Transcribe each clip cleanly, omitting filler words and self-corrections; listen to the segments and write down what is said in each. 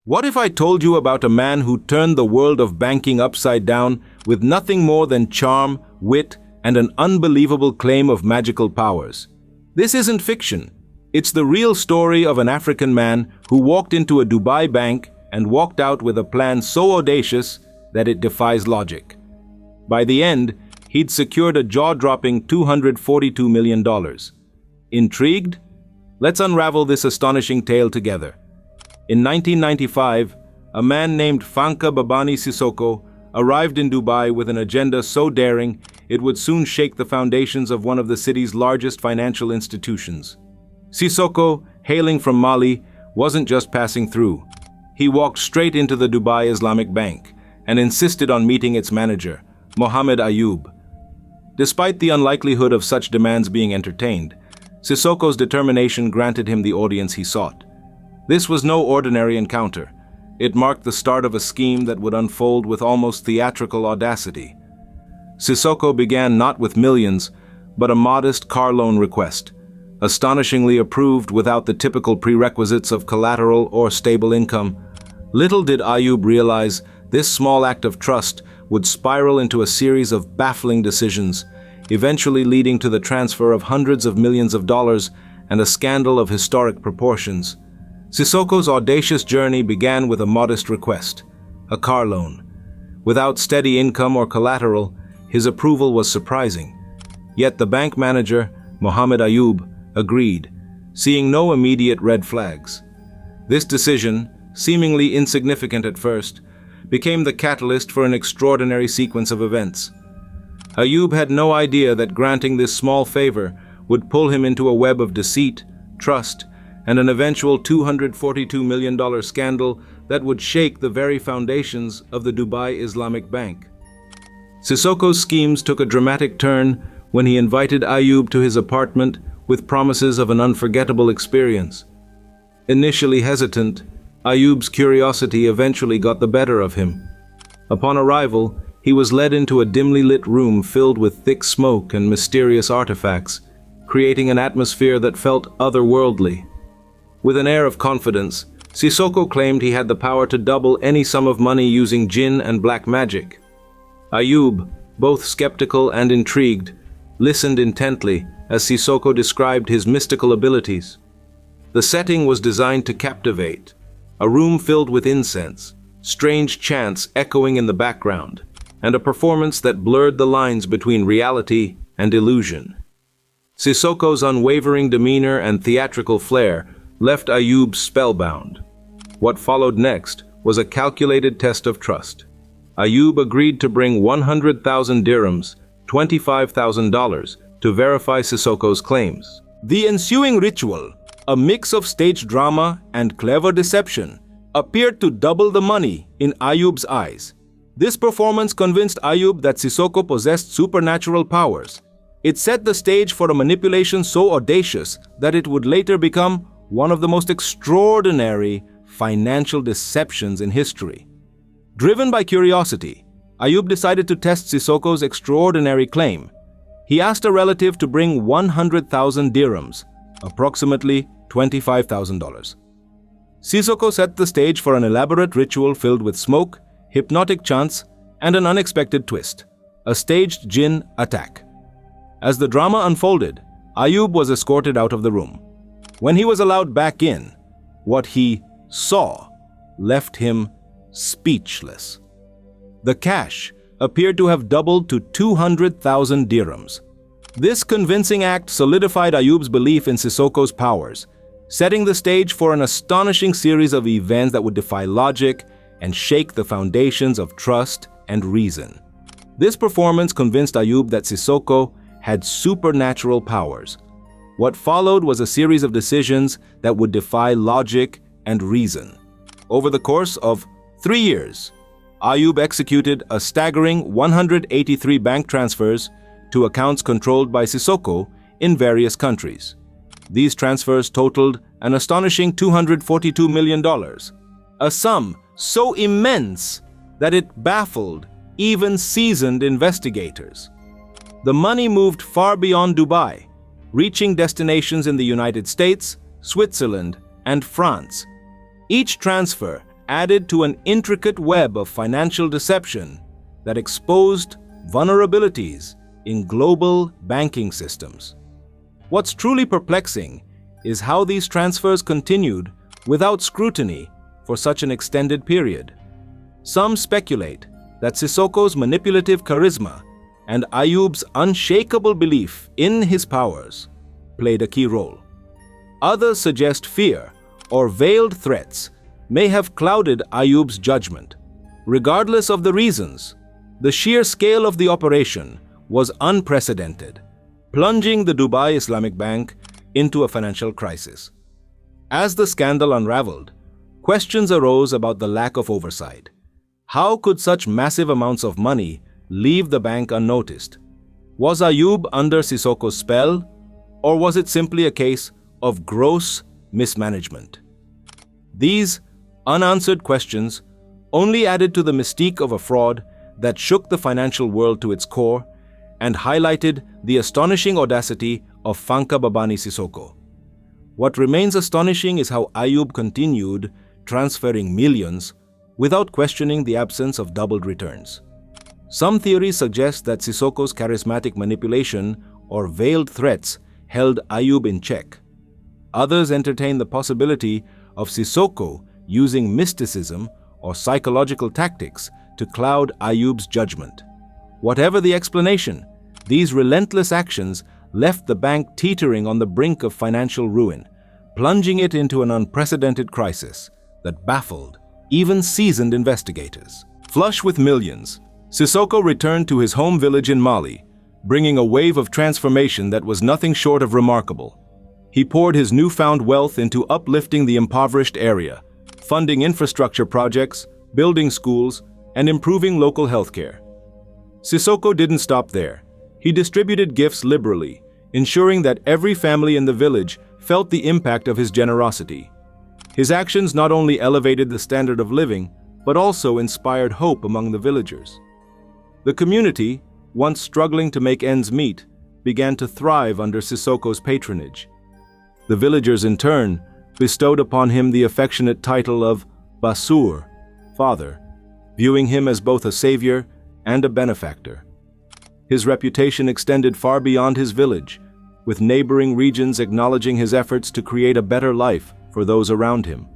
What if I told you about a man who turned the world of banking upside down with nothing more than charm, wit, and an unbelievable claim of magical powers? This isn't fiction. It's the real story of an African man who walked into a Dubai bank and walked out with a plan so audacious that it defies logic. By the end, he'd secured a jaw-dropping $242 million. Intrigued? Let's unravel this astonishing tale together. In 1995, a man named Fanka Babani Sissoko arrived in Dubai with an agenda so daring it would soon shake the foundations of one of the city's largest financial institutions. Sissoko, hailing from Mali, wasn't just passing through. He walked straight into the Dubai Islamic Bank and insisted on meeting its manager, Mohammed Ayub. Despite the unlikelihood of such demands being entertained, Sissoko's determination granted him the audience he sought. This was no ordinary encounter. It marked the start of a scheme that would unfold with almost theatrical audacity. Sissoko began not with millions, but a modest car loan request, astonishingly approved without the typical prerequisites of collateral or stable income. Little did Ayub realize this small act of trust would spiral into a series of baffling decisions, eventually leading to the transfer of hundreds of millions of dollars and a scandal of historic proportions. Sissoko's audacious journey began with a modest request, a car loan. Without steady income or collateral, his approval was surprising. Yet the bank manager, Mohammed Ayub, agreed, seeing no immediate red flags. This decision, seemingly insignificant at first, became the catalyst for an extraordinary sequence of events. Ayub had no idea that granting this small favor would pull him into a web of deceit, trust, and an eventual $242 million scandal that would shake the very foundations of the Dubai Islamic Bank. Sissoko's schemes took a dramatic turn when he invited Ayub to his apartment with promises of an unforgettable experience. Initially hesitant, Ayub's curiosity eventually got the better of him. Upon arrival, he was led into a dimly lit room filled with thick smoke and mysterious artifacts, creating an atmosphere that felt otherworldly. With an air of confidence, Sissoko claimed he had the power to double any sum of money using jinn and black magic. Ayub, both skeptical and intrigued, listened intently as Sissoko described his mystical abilities. The setting was designed to captivate, a room filled with incense, strange chants echoing in the background, and a performance that blurred the lines between reality and illusion. Sissoko's unwavering demeanor and theatrical flair left Ayub spellbound. What followed next was a calculated test of trust. Ayub agreed to bring 100,000 dirhams, $25,000, to verify Sissoko's claims. The ensuing ritual, a mix of stage drama and clever deception, appeared to double the money in Ayub's eyes. This performance convinced Ayub that Sissoko possessed supernatural powers. It set the stage for a manipulation so audacious that it would later become one of the most extraordinary financial deceptions in history. Driven by curiosity, Ayub decided to test Sissoko's extraordinary claim. He asked a relative to bring 100,000 dirhams, approximately $25,000. Sissoko set the stage for an elaborate ritual filled with smoke, hypnotic chants, and an unexpected twist, a staged jinn attack. As the drama unfolded, Ayub was escorted out of the room. When he was allowed back in, what he saw left him speechless. The cash appeared to have doubled to 200,000 dirhams. This convincing act solidified Ayub's belief in Sissoko's powers, setting the stage for an astonishing series of events that would defy logic and shake the foundations of trust and reason. This performance convinced Ayub that Sissoko had supernatural powers. What followed was a series of decisions that would defy logic and reason. Over the course of 3 years, Ayub executed a staggering 183 bank transfers to accounts controlled by Sissoko in various countries. These transfers totaled an astonishing $242 million, a sum so immense that it baffled even seasoned investigators. The money moved far beyond Dubai, reaching destinations in the United States, Switzerland, and France. Each transfer added to an intricate web of financial deception that exposed vulnerabilities in global banking systems. What's truly perplexing is how these transfers continued without scrutiny for such an extended period. Some speculate that Sissoko's manipulative charisma and Ayub's unshakable belief in his powers played a key role. Others suggest fear or veiled threats may have clouded Ayub's judgment. Regardless of the reasons, the sheer scale of the operation was unprecedented, plunging the Dubai Islamic Bank into a financial crisis. As the scandal unraveled, questions arose about the lack of oversight. How could such massive amounts of money leave the bank unnoticed? Was Ayub under Sissoko's spell, or was it simply a case of gross mismanagement? These unanswered questions only added to the mystique of a fraud that shook the financial world to its core and highlighted the astonishing audacity of Fanka Babani Sissoko. What remains astonishing is how Ayub continued transferring millions without questioning the absence of doubled returns. Some theories suggest that Sissoko's charismatic manipulation or veiled threats held Ayub in check. Others entertain the possibility of Sissoko using mysticism or psychological tactics to cloud Ayub's judgment. Whatever the explanation, these relentless actions left the bank teetering on the brink of financial ruin, plunging it into an unprecedented crisis that baffled even seasoned investigators. Flush with millions, Sissoko returned to his home village in Mali, bringing a wave of transformation that was nothing short of remarkable. He poured his newfound wealth into uplifting the impoverished area, funding infrastructure projects, building schools, and improving local healthcare. Sissoko didn't stop there. He distributed gifts liberally, ensuring that every family in the village felt the impact of his generosity. His actions not only elevated the standard of living, but also inspired hope among the villagers. The community, once struggling to make ends meet, began to thrive under Sissoko's patronage. The villagers, in turn, bestowed upon him the affectionate title of Basur, Father, viewing him as both a savior and a benefactor. His reputation extended far beyond his village, with neighboring regions acknowledging his efforts to create a better life for those around him.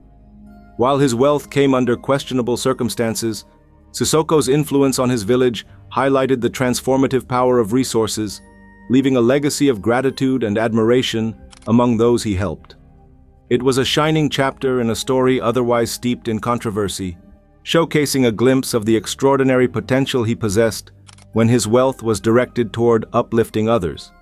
While his wealth came under questionable circumstances, Sissoko's influence on his village highlighted the transformative power of resources, leaving a legacy of gratitude and admiration among those he helped. It was a shining chapter in a story otherwise steeped in controversy, showcasing a glimpse of the extraordinary potential he possessed when his wealth was directed toward uplifting others.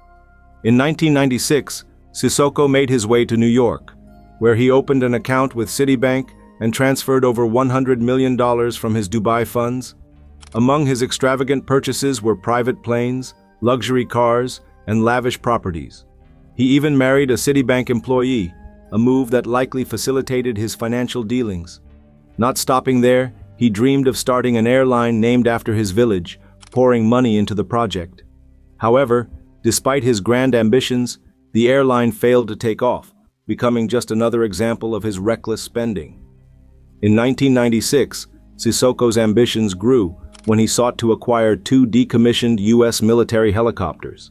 In 1996, Sissoko made his way to New York, where he opened an account with Citibank and transferred over $100 million from his Dubai funds. Among his extravagant purchases were private planes, luxury cars, and lavish properties. He even married a Citibank employee, a move that likely facilitated his financial dealings. Not stopping there, he dreamed of starting an airline named after his village, pouring money into the project. However, despite his grand ambitions, the airline failed to take off, becoming just another example of his reckless spending. In 1996, Sissoko's ambitions grew when he sought to acquire 2 decommissioned U.S. military helicopters.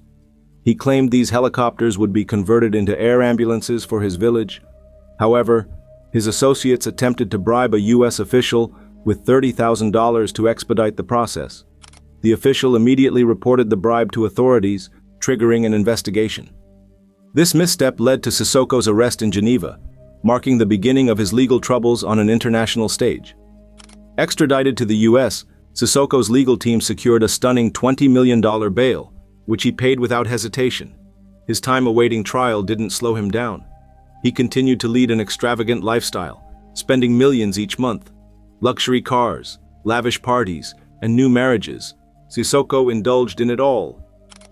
He claimed these helicopters would be converted into air ambulances for his village. However, his associates attempted to bribe a U.S. official with $30,000 to expedite the process. The official immediately reported the bribe to authorities, triggering an investigation. This misstep led to Sissoko's arrest in Geneva, marking the beginning of his legal troubles on an international stage. Extradited to the U.S., Sissoko's legal team secured a stunning $20 million bail, which he paid without hesitation. His time awaiting trial didn't slow him down. He continued to lead an extravagant lifestyle, spending millions each month. Luxury cars, lavish parties, and new marriages. Sissoko indulged in it all.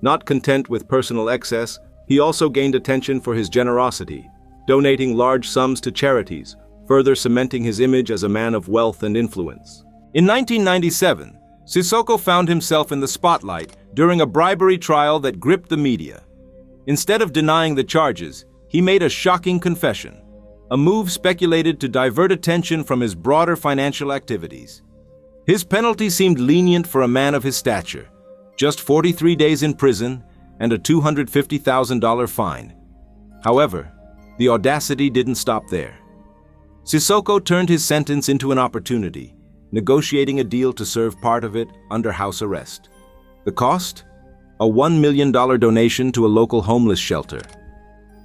Not content with personal excess, he also gained attention for his generosity, donating large sums to charities, further cementing his image as a man of wealth and influence. In 1997, Sissoko found himself in the spotlight during a bribery trial that gripped the media. Instead of denying the charges, he made a shocking confession. a move speculated to divert attention from his broader financial activities. His penalty seemed lenient for a man of his stature, just 43 days in prison and a $250,000 fine. However, the audacity didn't stop there. Sissoko turned his sentence into an opportunity, negotiating a deal to serve part of it under house arrest. The cost? A $1 million donation to a local homeless shelter.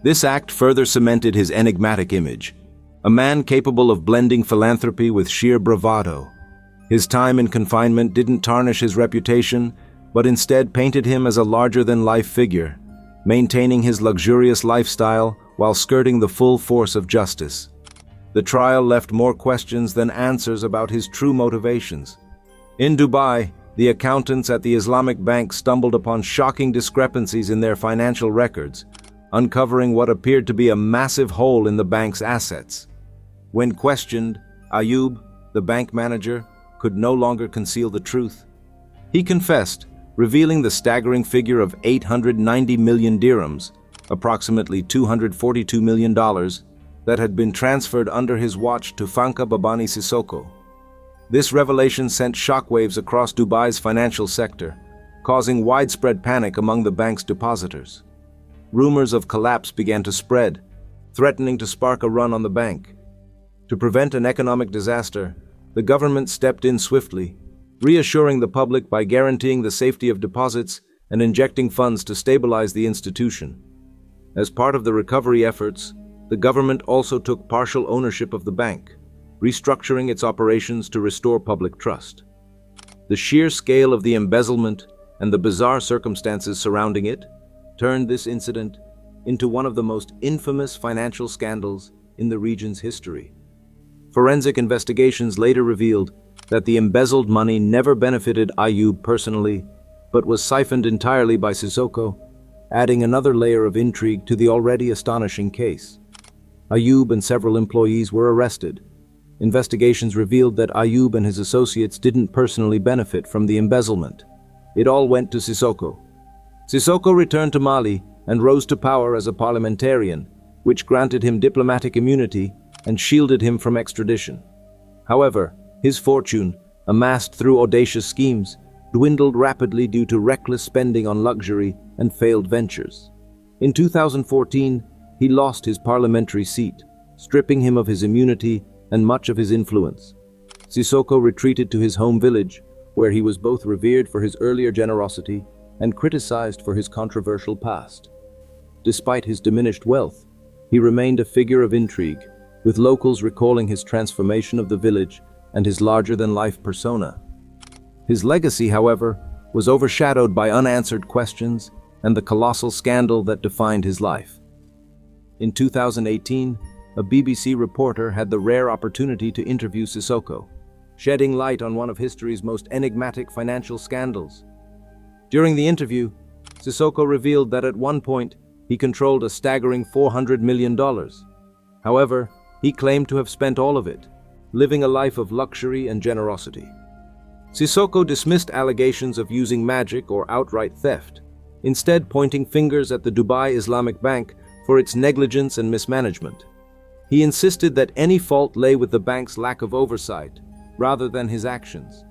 This act further cemented his enigmatic image, a man capable of blending philanthropy with sheer bravado. His time in confinement didn't tarnish his reputation, but instead painted him as a larger-than-life figure, maintaining his luxurious lifestyle while skirting the full force of justice. The trial left more questions than answers about his true motivations. In Dubai, the accountants at the Islamic Bank stumbled upon shocking discrepancies in their financial records, uncovering what appeared to be a massive hole in the bank's assets. When questioned, Ayub, the bank manager, could no longer conceal the truth. He confessed, revealing the staggering figure of 890 million dirhams, approximately $242 million, that had been transferred under his watch to Fanka Babani Sissoko. This revelation sent shockwaves across Dubai's financial sector, causing widespread panic among the bank's depositors. Rumors of collapse began to spread, threatening to spark a run on the bank. To prevent an economic disaster, the government stepped in swiftly, reassuring the public by guaranteeing the safety of deposits and injecting funds to stabilize the institution. As part of the recovery efforts, the government also took partial ownership of the bank, restructuring its operations to restore public trust. The sheer scale of the embezzlement and the bizarre circumstances surrounding it turned this incident into one of the most infamous financial scandals in the region's history. Forensic investigations later revealed that the embezzled money never benefited Ayub personally, but was siphoned entirely by Sissoko, adding another layer of intrigue to the already astonishing case. Ayub and several employees were arrested. Investigations revealed that Ayub and his associates didn't personally benefit from the embezzlement. It all went to Sissoko. Sissoko returned to Mali and rose to power as a parliamentarian, which granted him diplomatic immunity and shielded him from extradition. However, his fortune, amassed through audacious schemes, dwindled rapidly due to reckless spending on luxury and failed ventures. In 2014, he lost his parliamentary seat, stripping him of his immunity and much of his influence. Sissoko retreated to his home village, where he was both revered for his earlier generosity and criticized for his controversial past. Despite his diminished wealth, he remained a figure of intrigue, with locals recalling his transformation of the village and his larger-than-life persona. His legacy, however, was overshadowed by unanswered questions and the colossal scandal that defined his life. In 2018, a BBC reporter had the rare opportunity to interview Sissoko, shedding light on one of history's most enigmatic financial scandals. During the interview, Sissoko revealed that at one point he controlled a staggering $400 million. However, he claimed to have spent all of it, living a life of luxury and generosity. Sissoko dismissed allegations of using magic or outright theft, instead pointing fingers at the Dubai Islamic Bank for its negligence and mismanagement. He insisted that any fault lay with the bank's lack of oversight, rather than his actions.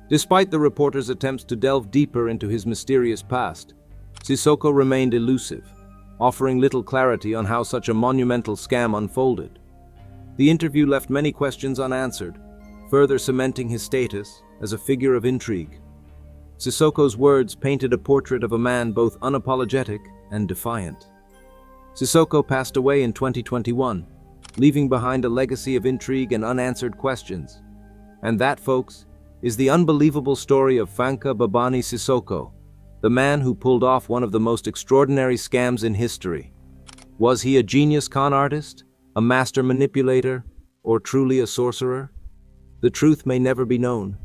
Despite the reporter's attempts to delve deeper into his mysterious past, Sissoko remained elusive, offering little clarity on how such a monumental scam unfolded. The interview left many questions unanswered, further cementing his status as a figure of intrigue. Sissoko's words painted a portrait of a man both unapologetic and defiant. Sissoko passed away in 2021, leaving behind a legacy of intrigue and unanswered questions. And that, folks, is the unbelievable story of Fanka Babani Sissoko, the man who pulled off one of the most extraordinary scams in history. Was he a genius con artist, a master manipulator, or truly a sorcerer? The truth may never be known.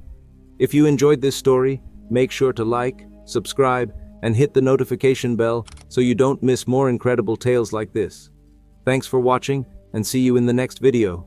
If you enjoyed this story, make sure to like, subscribe, and hit the notification bell so you don't miss more incredible tales like this. Thanks for watching, and see you in the next video.